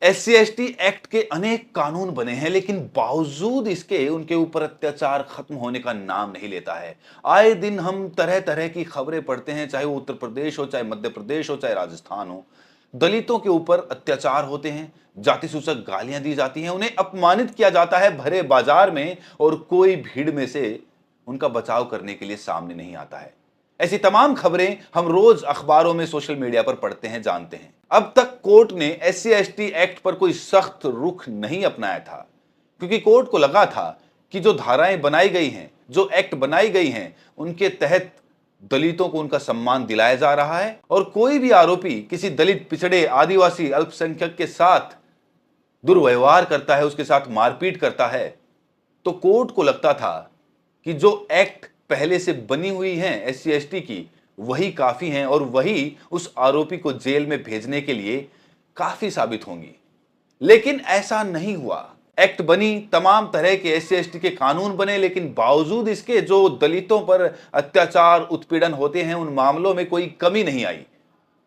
SC/ST act के अनेक कानून बने हैं, लेकिन बावजूद इसके उनके ऊपर अत्याचार खत्म होने का नाम नहीं लेता है। आए दिन हम तरह तरह की खबरें पढ़ते हैं, चाहे वो उत्तर प्रदेश हो, चाहे मध्य प्रदेश हो, चाहे राजस्थान हो। दलितों के ऊपर अत्याचार होते हैं, जाति सूचक गालियां दी जाती हैं, उन्हें अपमानित किया जाता है भरे बाजार में, और कोई भीड़ में से उनका बचाव करने के लिए सामने नहीं आता है। ऐसी तमाम खबरें हम रोज अखबारों में, सोशल मीडिया पर पढ़ते हैं, जानते हैं। अब तक कोर्ट ने SC/ST एक्ट पर कोई सख्त रुख नहीं अपनाया था, क्योंकि कोर्ट को लगा था कि जो धाराएं बनाई गई हैं, जो एक्ट बनाई गई हैं, उनके तहत दलितों को उनका सम्मान दिलाया जा रहा है, और कोई भी आरोपी किसी दलित, पिछड़े, आदिवासी, अल्पसंख्यक के साथ दुर्व्यवहार करता है, उसके साथ मारपीट करता है, तो कोर्ट को लगता था कि जो एक्ट पहले से बनी हुई हैं SC/ST की, वही काफी हैं और वही उस आरोपी को जेल में भेजने के लिए काफी साबित होंगी। लेकिन ऐसा नहीं हुआ। एक्ट बनी, तमाम तरह के SC/ST के कानून बने, लेकिन बावजूद इसके जो दलितों पर अत्याचार, उत्पीड़न होते हैं, उन मामलों में कोई कमी नहीं आई।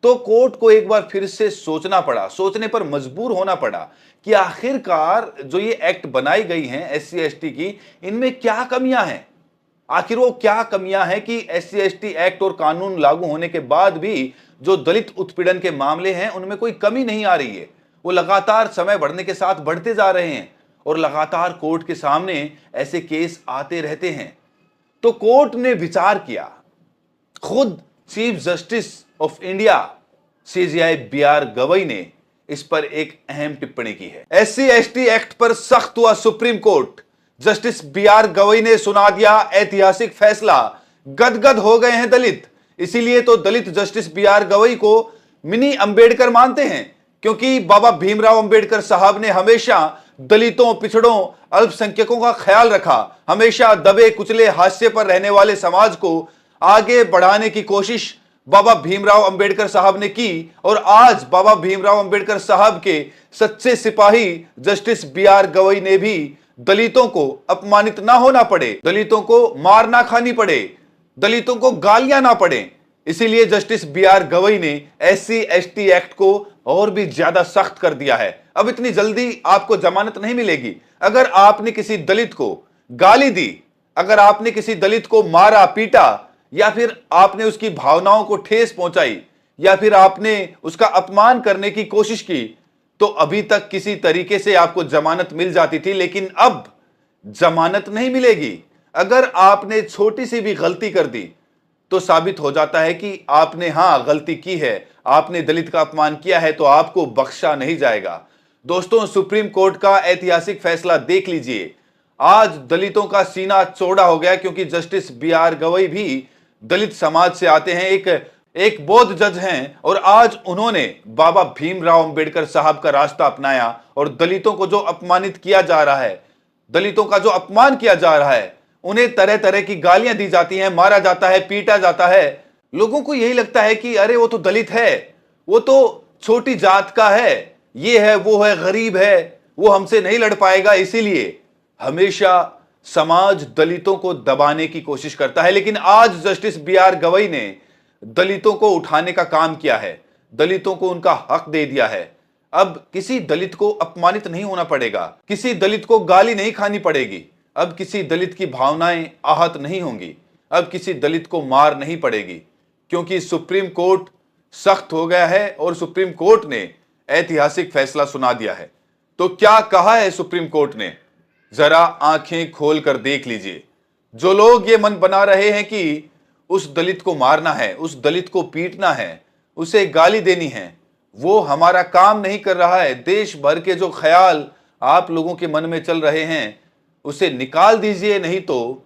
तो कोर्ट को एक बार फिर से सोचना पड़ा, सोचने पर मजबूर होना पड़ा कि आखिरकार जो ये एक्ट बनाई गई हैं SC/ST की, इनमें क्या कमियां हैं। आखिर वो क्या कमियां हैं कि SC/ST एक्ट और कानून लागू होने के बाद भी जो दलित उत्पीड़न के मामले हैं, उनमें कोई कमी नहीं आ रही है। वो लगातार समय बढ़ने के साथ बढ़ते जा रहे हैं, और लगातार कोर्ट के सामने ऐसे केस आते रहते हैं। तो कोर्ट ने विचार किया। खुद chief justice of India CJI BR Gavai ने इस पर एक अहम टिप्पणी की है। SC/ST एक्ट पर सख्त हुआ supreme court. Justice BR Gavai ने सुना दिया ऐतिहासिक फैसला। गदगद हो गए हैं दलित। इसीलिए तो दलित जस्टिस BR गवई को मिनी अंबेडकर मानते हैं, क्योंकि बाबा भीमराव अंबेडकर साहब ने हमेशा दलितों, पिछड़ों, अल्पसंख्यकों का ख्याल रखा। हमेशा दबे कुचले, हाशिए पर रहने वाले समाज को आगे बढ़ाने की कोशिश बाबा भीमराव अंबेडकर साहब ने की, और आज बाबा भीमराव अंबेडकर साहब के सच्चे सिपाही जस्टिस BR गवई ने भी दलितों को अपमानित ना होना पड़े, दलितों को मार ना खानी पड़े, दलितों को गालियां ना पड़े, इसीलिए जस्टिस BR गवई ने SC/ST एक्ट को और भी ज्यादा सख्त कर दिया है। अब इतनी जल्दी आपको जमानत नहीं मिलेगी। अगर आपने किसी दलित को गाली दी, अगर आपने किसी दलित को मारा, पीटा, या फिर आपने उसकी भावनाओं को ठेस पहुंचाई, या फिर आपने उसका अपमान करने की कोशिश की, तो अभी तक किसी तरीके से आपको जमानत मिल जाती थी, लेकिन अब जमानत नहीं मिलेगी। अगर आपने छोटी सी भी गलती कर दी, तो साबित हो जाता है कि आपने गलती की है, आपने दलित का अपमान किया है, तो आपको बख्शा नहीं जाएगा। दोस्तों, सुप्रीम कोर्ट का ऐतिहासिक फैसला देख लीजिए। आज दलितों का सीना चौड़ा हो गया, क्योंकि जस्टिस BR गवई भी दलित समाज से आते हैं, एक बौद्ध जज हैं, और आज उन्होंने बाबा भीमराव अंबेडकर साहब का रास्ता अपनाया, और दलितों को जो अपमानित किया जा रहा है, दलितों का जो अपमान किया जा रहा है, उन्हें तरह तरह की गालियां दी जाती हैं, मारा जाता है, पीटा जाता है। लोगों को यही लगता है कि अरे वो तो दलित है, वो तो छोटी जात का है, ये है, वो है, गरीब है, वो हमसे नहीं लड़ पाएगा। इसीलिए हमेशा समाज दलितों को दबाने की कोशिश करता है, लेकिन आज जस्टिस BR गवई ने दलितों को उठाने का काम किया है, दलितों को उनका हक दे दिया है। अब किसी दलित को अपमानित नहीं होना पड़ेगा, किसी दलित को गाली नहीं खानी पड़ेगी, अब किसी दलित की भावनाएं आहत नहीं होंगी, अब किसी दलित को मार नहीं पड़ेगी, क्योंकि सुप्रीम कोर्ट सख्त हो गया है, और सुप्रीम कोर्ट ने ऐतिहासिक फैसला सुना दिया है। तो क्या कहा है सुप्रीम कोर्ट ने, जरा आंखें खोल कर देख लीजिए। जो लोग ये मन बना रहे हैं कि उस दलित को मारना है, उस दलित को पीटना है, उसे गाली देनी है, वो हमारा काम नहीं कर रहा है। देश भर के जो ख्याल आप लोगों के मन में चल रहे हैं, उसे निकाल दीजिए, नहीं तो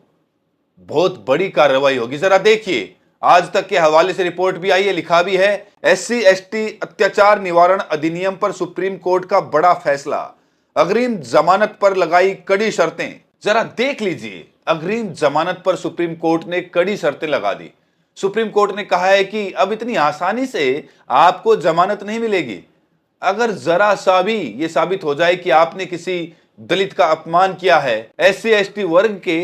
बहुत बड़ी कार्रवाई होगी। जरा देखिए, आज तक के हवाले से रिपोर्ट भी आई है, लिखा भी है, SC/ST अत्याचार निवारण अधिनियम पर सुप्रीम कोर्ट का बड़ा फैसला, अग्रिम जमानत पर लगाई कड़ी शर्तें। जरा देख लीजिए, अग्रिम जमानत पर सुप्रीम कोर्ट ने कड़ी शर्तें लगा दी। सुप्रीम कोर्ट ने कहा है कि अब इतनी आसानी से आपको जमानत नहीं मिलेगी। अगर जरा सा भी ये साबित हो जाए कि आपने किसी दलित का अपमान किया है, SC/ST वर्ग के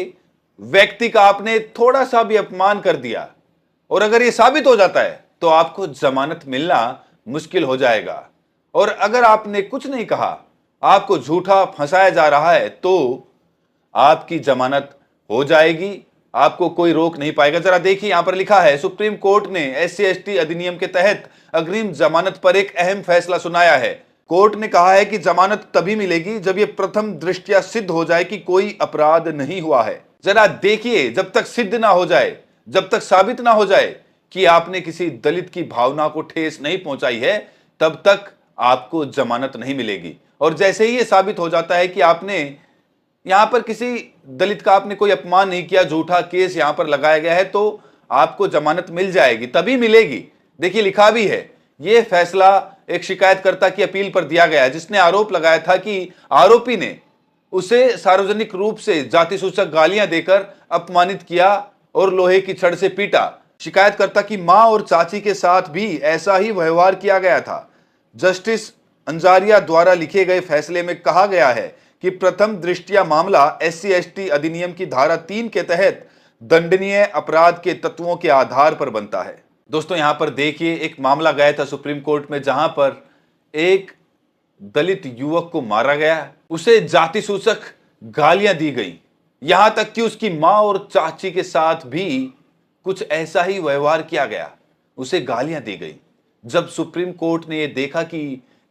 व्यक्ति का आपने थोड़ा सा भी अपमान कर दिया, और अगर ये साबित हो जाता है, तो आपको जमानत मिलना मुश्किल हो जाएगा। और अगर आपने कुछ नहीं कहा, आपको झूठा फंसाया जा रहा है, तो आपकी जमानत हो जाएगी, आपको कोई रोक नहीं पाएगा। जरा देखिए, यहां पर लिखा है, सुप्रीम कोर्ट ने SC/ST अधिनियम के तहत अग्रिम जमानत पर एक अहम फैसला सुनाया है। कोर्ट ने कहा है कि जमानत तभी मिलेगी जब यह प्रथम दृष्टया सिद्ध हो जाए कि कोई अपराध नहीं हुआ है। जरा देखिए, जब तक सिद्ध ना हो जाए, जब तक साबित ना हो जाए कि आपने किसी दलित की भावना को ठेस नहीं पहुंचाई है, तब तक आपको जमानत नहीं मिलेगी। और जैसे ही यह साबित हो जाता है कि आपने यहां पर किसी दलित का आपने कोई अपमान नहीं किया, झूठा केस यहां पर लगाया गया है, तो आपको जमानत मिल जाएगी, तभी मिलेगी। देखिए, लिखा भी है, यह फैसला एक शिकायतकर्ता की अपील पर दिया गया है, जिसने आरोप लगाया था कि आरोपी ने उसे सार्वजनिक रूप से जाति सूचक गालियां देकर अपमानित किया और लोहे की छड़ से पीटा। शिकायतकर्ता की मां और चाची के साथ भी ऐसा ही व्यवहार किया गया था। जस्टिस अंजारिया द्वारा लिखे गए फैसले में कहा गया है कि प्रथम दृष्टया मामला SC/ST अधिनियम की धारा 3 के तहत दंडनीय अपराध के तत्वों के आधार पर बनता है। दोस्तों, यहां पर देखिए, एक मामला गया था सुप्रीम कोर्ट में, जहां पर एक दलित युवक को मारा गया, उसे जाति सूचक गालियां दी गई, यहां तक कि उसकी मां और चाची के साथ भी कुछ ऐसा ही व्यवहार किया गया, उसे गालियां दी गई। जब सुप्रीम कोर्ट ने यह देखा कि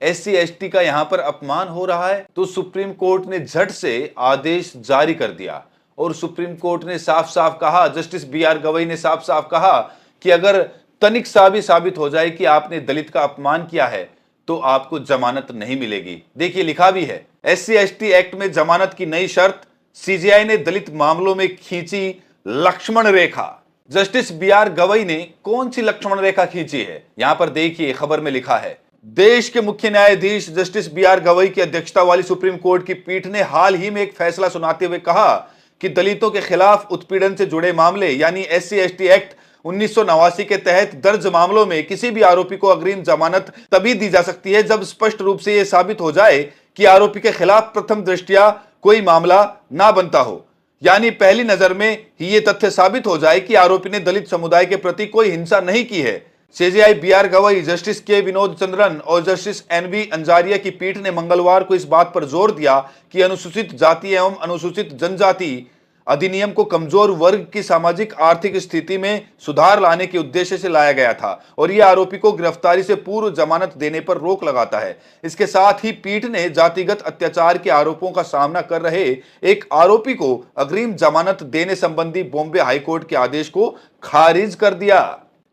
SC/ST का यहां पर अपमान हो रहा है, तो सुप्रीम कोर्ट ने झट से आदेश जारी कर दिया और सुप्रीम कोर्ट ने साफ साफ कहा, जस्टिस BR गवई ने साफ साफ कहा कि अगर तनिक सा भी साबित हो जाए कि आपने दलित का अपमान किया है, तो आपको जमानत नहीं मिलेगी। देखिए, लिखा भी है, SC/ST एक्ट में जमानत की नई शर्त, CJI ने दलित मामलों में खींची लक्ष्मण रेखा। जस्टिस BR गवई ने कौन सी लक्ष्मण रेखा खींची है? यहां पर देखिए, खबर में लिखा है, देश के मुख्य न्यायाधीश जस्टिस BR गवई की अध्यक्षता वाली सुप्रीम कोर्ट की पीठ ने हाल ही में एक फैसला सुनाते हुए कहा कि दलितों के खिलाफ उत्पीड़न से जुड़े मामले यानी SC/ST एक्ट 1989 के तहत दर्ज मामलों में किसी भी आरोपी को अग्रिम जमानत तभी दी जा सकती है जब स्पष्ट रूप से यह साबित हो जाए कि आरोपी के खिलाफ प्रथम दृष्टया कोई मामला ना बनता हो, यानी पहली नजर में ही यह तथ्य साबित हो जाए कि आरोपी ने दलित समुदाय के प्रति कोई हिंसा नहीं की है। CJI BR गवई, जस्टिस के विनोद चंद्रन और जस्टिस NV अंजारिया की पीठ ने मंगलवार को इस बात पर जोर दिया कि अनुसूचित जाति एवं अनुसूचित जनजाति अधिनियम को कमजोर वर्ग की सामाजिक आर्थिक स्थिति में सुधार लाने के उद्देश्य से लाया गया था और यह आरोपी को गिरफ्तारी से पूर्व जमानत देने पर रोक लगाता है। इसके साथ ही पीठ ने जातिगत अत्याचार के आरोपों का सामना कर रहे एक आरोपी को अग्रिम जमानत देने संबंधी बॉम्बे हाईकोर्ट के आदेश को खारिज कर दिया।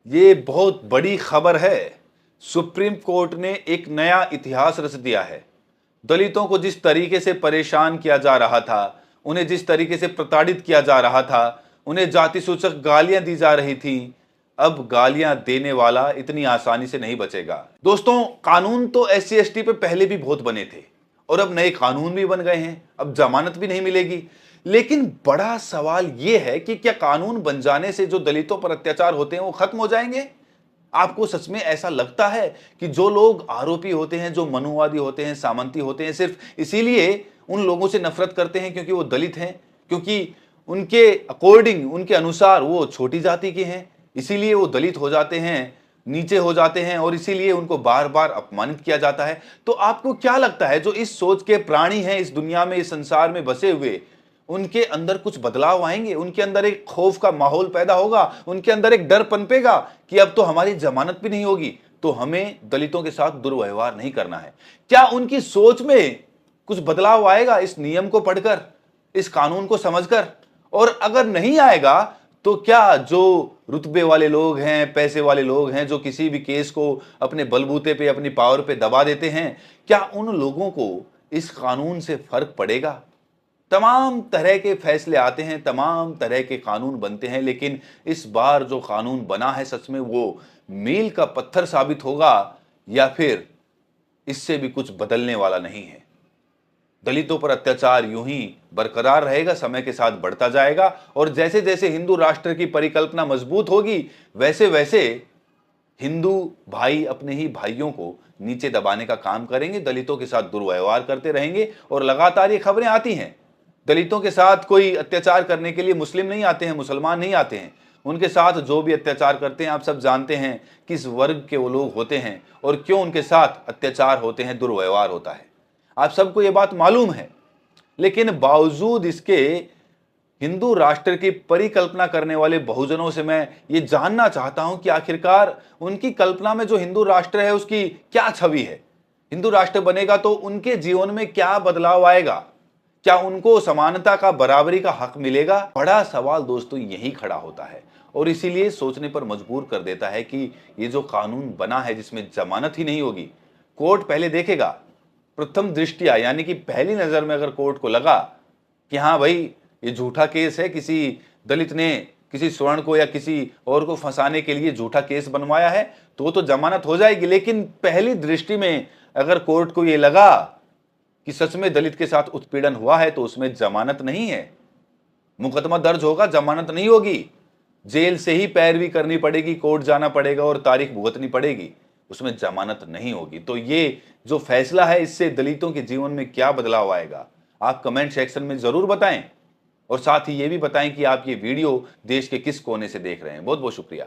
ये बहुत बड़ी खबर है। सुप्रीम कोर्ट ने एक नया इतिहास रच दिया है। दलितों को जिस तरीके से परेशान किया जा रहा था, उन्हें जिस तरीके से प्रताड़ित किया जा रहा था, उन्हें जाति सूचक गालियां दी जा रही थी, अब गालियां देने वाला इतनी आसानी से नहीं बचेगा। दोस्तों, कानून तो SC/ST पे पहले भी बहुत बने थे और अब नए कानून भी बन गए हैं, अब जमानत भी नहीं मिलेगी। लेकिन बड़ा सवाल यह है कि क्या कानून बन जाने से जो दलितों पर अत्याचार होते हैं वो खत्म हो जाएंगे? आपको सच में ऐसा लगता है कि जो लोग आरोपी होते हैं, जो मनुवादी होते हैं, सामंती होते हैं, सिर्फ इसीलिए उन लोगों से नफरत करते हैं क्योंकि वो दलित हैं, क्योंकि उनके अकॉर्डिंग, उनके अनुसार वो छोटी जाति के हैं, इसीलिए वो दलित हो जाते हैं, नीचे हो जाते हैं और इसीलिए उनको बार बार अपमानित किया जाता है? तो आपको क्या लगता है, जो इस सोच के प्राणी हैं, इस दुनिया में, इस संसार में बसे हुए, उनके अंदर कुछ बदलाव आएंगे? उनके अंदर एक खौफ का माहौल पैदा होगा, उनके अंदर एक डर पनपेगा कि अब तो हमारी जमानत भी नहीं होगी, तो हमें दलितों के साथ दुर्व्यवहार नहीं करना है? क्या उनकी सोच में कुछ बदलाव आएगा इस नियम को पढ़कर, इस कानून को समझकर? और अगर नहीं आएगा तो क्या जो रुतबे वाले लोग हैं, पैसे वाले लोग हैं, जो किसी भी केस को अपने बलबूते पे, अपनी पावर पे दबा देते हैं, क्या उन लोगों को इस कानून से फर्क पड़ेगा? तमाम तरह के फैसले आते हैं, तमाम तरह के कानून बनते हैं, लेकिन इस बार जो कानून बना है सच में वो मील का पत्थर साबित होगा या फिर इससे भी कुछ बदलने वाला नहीं है? दलितों पर अत्याचार यूं ही बरकरार रहेगा, समय के साथ बढ़ता जाएगा और जैसे जैसे हिंदू राष्ट्र की परिकल्पना मजबूत होगी, वैसे वैसे हिंदू भाई अपने ही भाइयों को नीचे दबाने का काम करेंगे, दलितों के साथ दुर्व्यवहार करते रहेंगे। और लगातार ये खबरें आती हैं, दलितों के साथ कोई अत्याचार करने के लिए मुस्लिम नहीं आते हैं, मुसलमान नहीं आते हैं, उनके साथ जो भी अत्याचार करते हैं, आप सब जानते हैं किस वर्ग के वो लोग होते हैं और क्यों उनके साथ अत्याचार होते हैं, दुर्व्यवहार होता है। आप सबको ये बात मालूम है। लेकिन बावजूद इसके हिंदू राष्ट्र की परिकल्पना करने वाले बहुजनों से मैं ये जानना चाहता हूं कि आखिरकार उनकी कल्पना में जो हिंदू राष्ट्र है उसकी क्या छवि है। हिंदू राष्ट्र बनेगा तो उनके जीवन में क्या बदलाव आएगा, क्या उनको समानता का, बराबरी का हक मिलेगा? बड़ा सवाल दोस्तों यही खड़ा होता है और इसीलिए सोचने पर मजबूर कर देता है कि ये जो कानून बना है जिसमें जमानत ही नहीं होगी, कोर्ट पहले देखेगा। प्रथम दृष्टिया यानी कि पहली नजर में अगर कोर्ट को लगा कि हाँ भाई ये झूठा केस है, किसी दलित ने किसी स्वर्ण को या किसी और को फंसाने के लिए झूठा केस बनवाया है, तो जमानत हो जाएगी। लेकिन पहली दृष्टि में अगर कोर्ट को ये लगा कि सच में दलित के साथ उत्पीड़न हुआ है तो उसमें जमानत नहीं है। मुकदमा दर्ज होगा, जमानत नहीं होगी, जेल से ही पैरवी करनी पड़ेगी, कोर्ट जाना पड़ेगा और तारीख भुगतनी पड़ेगी, उसमें जमानत नहीं होगी। तो ये जो फैसला है इससे दलितों के जीवन में क्या बदलाव आएगा, आप कमेंट सेक्शन में जरूर बताएं और साथ ही ये भी बताएं कि आप ये वीडियो देश के किस कोने से देख रहे हैं। बहुत बहुत शुक्रिया।